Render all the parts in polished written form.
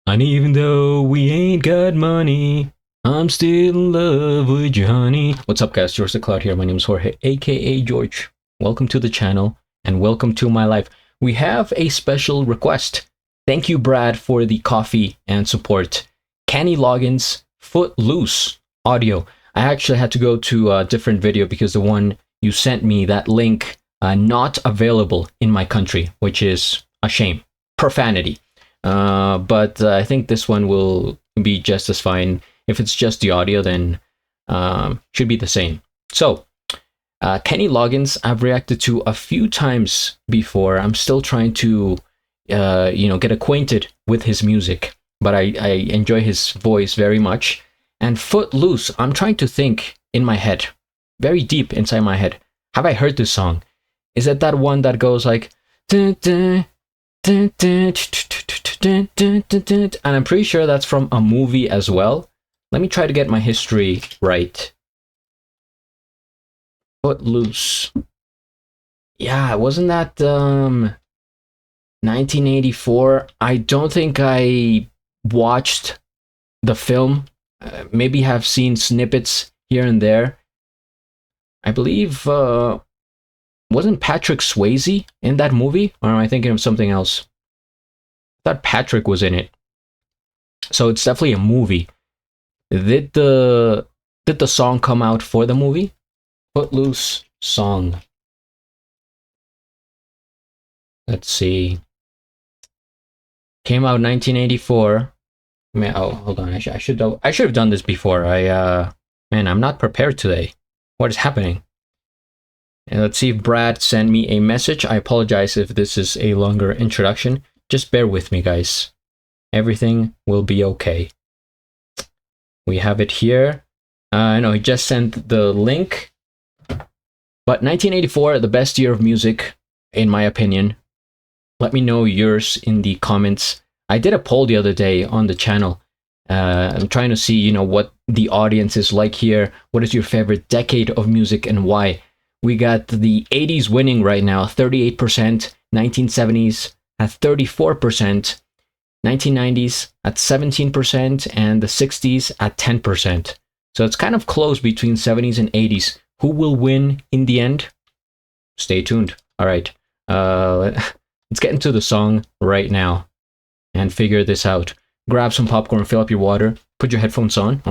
And even though we ain't got money, I'm still in love with you, honey. What's up, guys? GeorgeTheCloud here. My name is Jorge, aka George. Welcome to the channel and welcome to my life. We have a special request. Thank you, Brad, for the coffee and support. Kenny Loggins, Footloose audio. I actually had to go to a different video because the one you sent me, that link, not available in my country, which is a shame. Profanity. But I think this one will be just as fine. If it's just the audio, then should be the same. So, Kenny Loggins, I've reacted to a few times before. I'm still trying to, get acquainted with his music, but I enjoy his voice very much. And Footloose, I'm trying to think in my head, very deep inside my head. Have I heard this song? Is it that one that goes like, dun, dun, dun, dun, dun, dun, dun, dun, and I'm pretty sure that's from a movie as well. Let me try to get my history right. Footloose. Yeah, wasn't that 1984? I don't think I watched the film. Maybe have seen snippets here and there. I believe wasn't Patrick Swayze in that movie, or am I thinking of something else? I thought Patrick was in it. So it's definitely a movie. Did the song come out for the movie? Footloose song. Let's see. Came out 1984. Oh, hold on. I should have done this before. Man, I'm not prepared today. What is happening? And let's see if Brad sent me a message. I apologize if this is a longer introduction. Just bear with me, guys. Everything will be okay. We have it here. I know he just sent the link. But 1984, the best year of music, in my opinion. Let me know yours in the comments. I did a poll the other day on the channel. I'm trying to see, what the audience is like here. What is your favorite decade of music and why? We got the 80s winning right now, 38%. 1970s at 34%. 1990s at 17%. And the 60s at 10%. So it's kind of close between 70s and 80s. Who will win in the end? Stay tuned. All right. Let's get into the song right now and figure this out. Grab some popcorn, fill up your water, put your headphones on.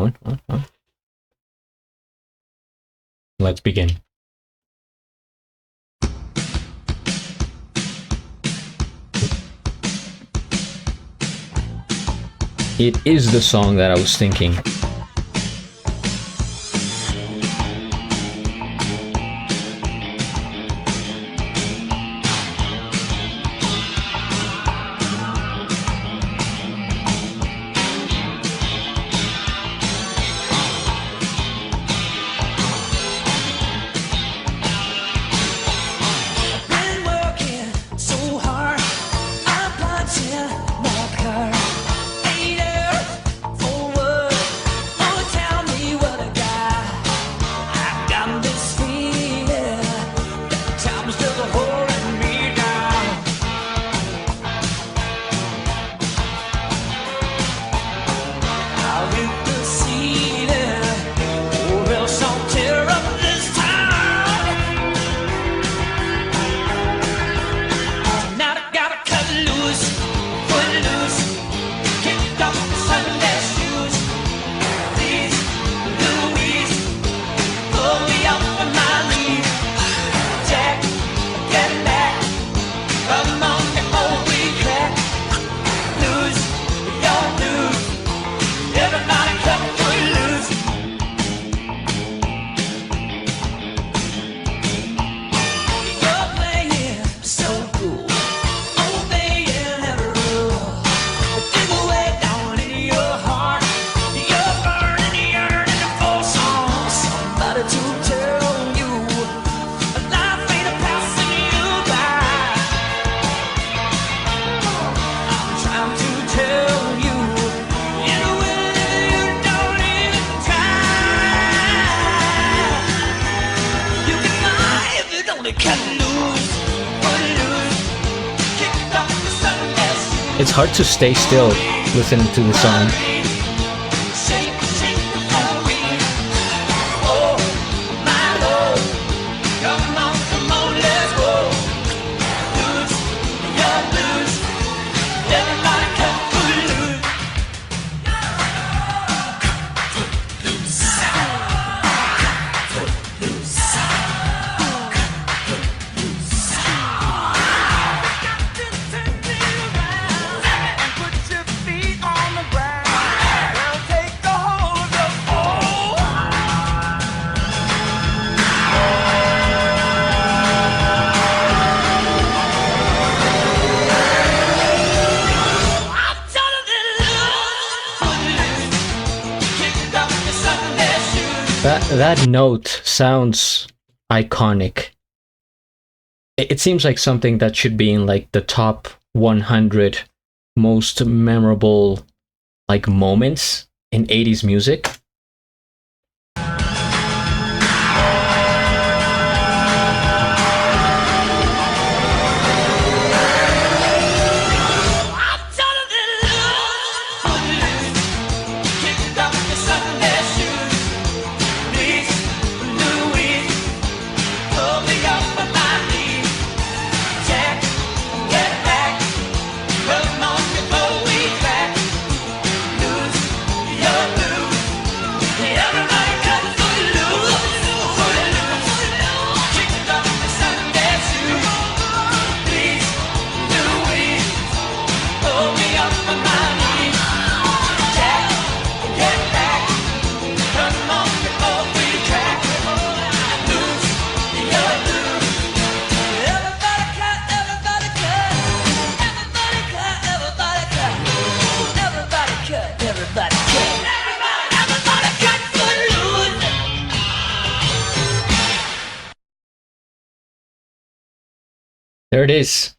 Let's begin. It is the song that I was thinking. It's hard to stay still listening to the song. That note sounds iconic. It seems like something that should be in like the top 100 most memorable like moments in 80s music. There it is.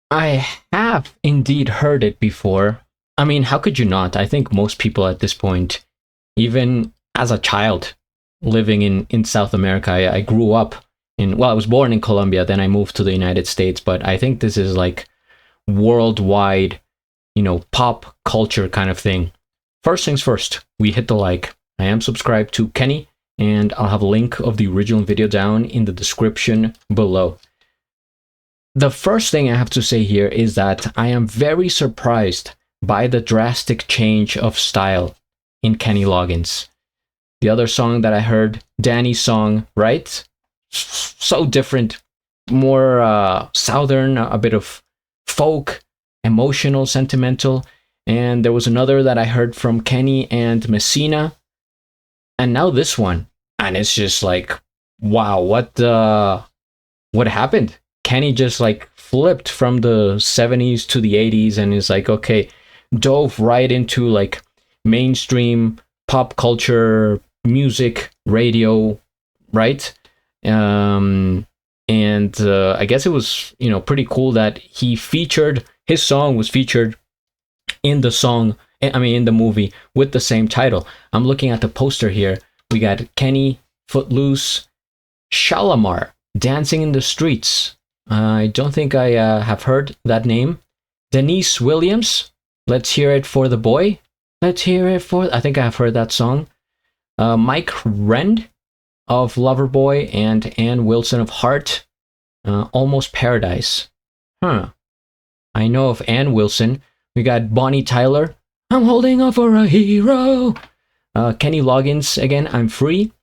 I have indeed heard it before. I mean, how could you not? I think most people at this point, even as a child living in South America, I grew up in, well, I was born in Colombia, then I moved to the United States, but I think this is like worldwide, pop culture kind of thing. First things first, we hit the like. I am subscribed to Kenny, and I'll have a link of the original video down in the description below. The first thing I have to say here is that I am very surprised by the drastic change of style in Kenny Loggins. The other song that I heard, Danny's song, right? So different, more southern, a bit of folk, emotional, sentimental. And there was another that I heard from Kenny and Messina. And now this one. And it's just like, wow, what happened? Kenny just like flipped from the 70s to the 80s and is like, okay, dove right into like mainstream pop culture, music, radio, right? And I guess it was, pretty cool that his song was featured in the movie with the same title. I'm looking at the poster here. We got Kenny, Footloose, Shalamar, Dancing in the Streets. I don't think I have heard that name. Denise Williams, Let's Hear It for the Boy. Let's hear it for... I think I have heard that song. Mike Rend of Loverboy and Ann Wilson of Heart. Almost Paradise. I know of Ann Wilson. We got Bonnie Tyler. I'm holding on for a hero. Kenny Loggins, again, I'm Free.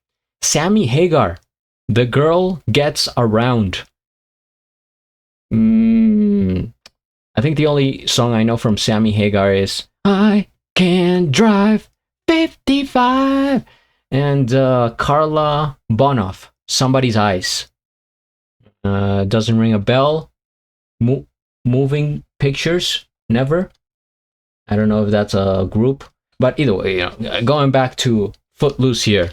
Sammy Hagar, The Girl Gets Around. I think the only song I know from Sammy Hagar is I Can Drive 55. And Carla Bonoff, Somebody's Eyes. Doesn't ring a bell. Moving Pictures, Never. I don't know if that's a group. But either way, going back to Footloose here.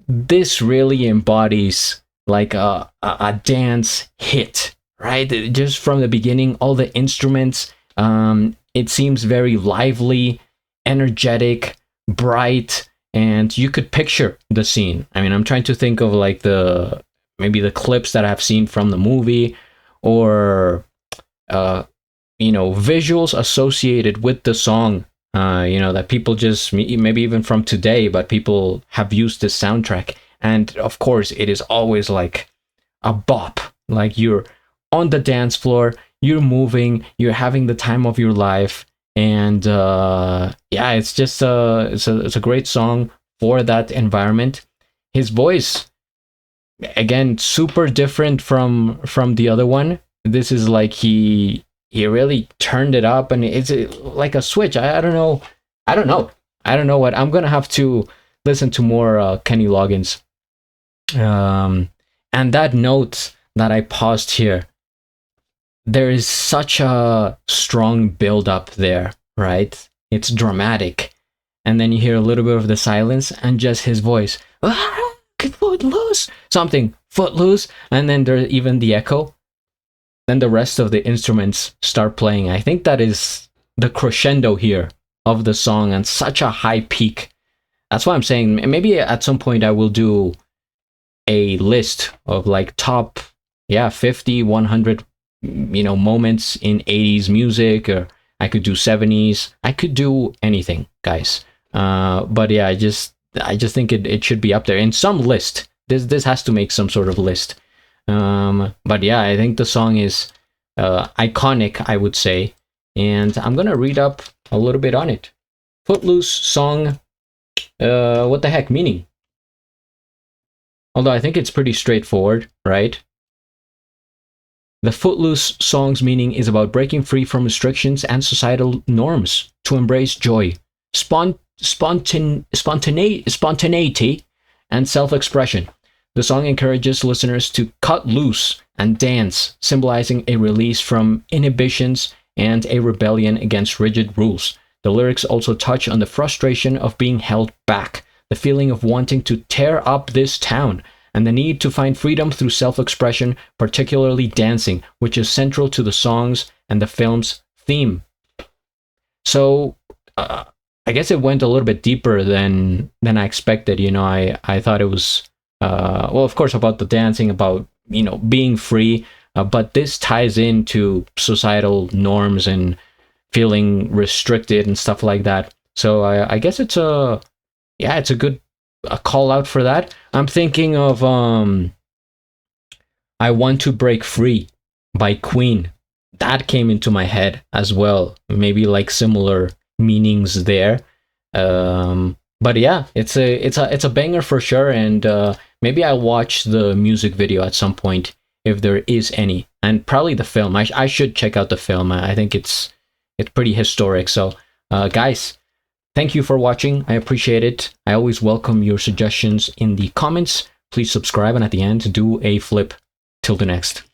This really embodies like a dance hit. Right, just from the beginning, all the instruments, it seems very lively, energetic, bright, and you could picture the scene. I mean, I'm trying to think of like maybe the clips that I've seen from the movie, or visuals associated with the song, that people just, maybe even from today, but people have used this soundtrack. And of course, it is always like a bop. Like, you're on the dance floor, you're moving, you're having the time of your life. And yeah, it's just it's a great song for that environment. His voice, again, super different from the other one. This is like he really turned it up, and it's like a switch. I don't know. I don't know what. I'm gonna have to listen to more Kenny Loggins. And that note that I paused here, there is such a strong build up there, right? It's dramatic. And then you hear a little bit of the silence and just his voice. Footloose! Something, Footloose. And then there's even the echo. Then the rest of the instruments start playing. I think that is the crescendo here of the song, and such a high peak. That's why I'm saying maybe at some point I will do a list of like top 50, 100 moments in 80s music, or I could do 70s. I could do anything, guys. But yeah, I just think it should be up there in some list. This has to make some sort of list. But yeah, I think the song is iconic, I would say, and I'm gonna read up a little bit on it. Footloose song, what the heck meaning? Although I think it's pretty straightforward, right? The Footloose song's meaning is about breaking free from restrictions and societal norms to embrace joy, spontaneity, and self-expression. The song encourages listeners to cut loose and dance, symbolizing a release from inhibitions and a rebellion against rigid rules. The lyrics also touch on the frustration of being held back, the feeling of wanting to tear up this town, and the need to find freedom through self-expression, particularly dancing, which is central to the songs and the film's theme. So, I guess it went a little bit deeper than I expected. I thought it was, well, of course, about the dancing, about, being free, but this ties into societal norms and feeling restricted and stuff like that. So I guess it's a good call out for that. I'm thinking of I Want to Break Free by Queen. That came into my head as well. Maybe like similar meanings there. But yeah, it's a banger for sure, and maybe I'll watch the music video at some point if there is any, and probably the film. I should check out the film. I think it's pretty historic. So guys, thank you for watching. I appreciate it. I always welcome your suggestions in the comments. Please subscribe, and at the end, do a flip. Till the next.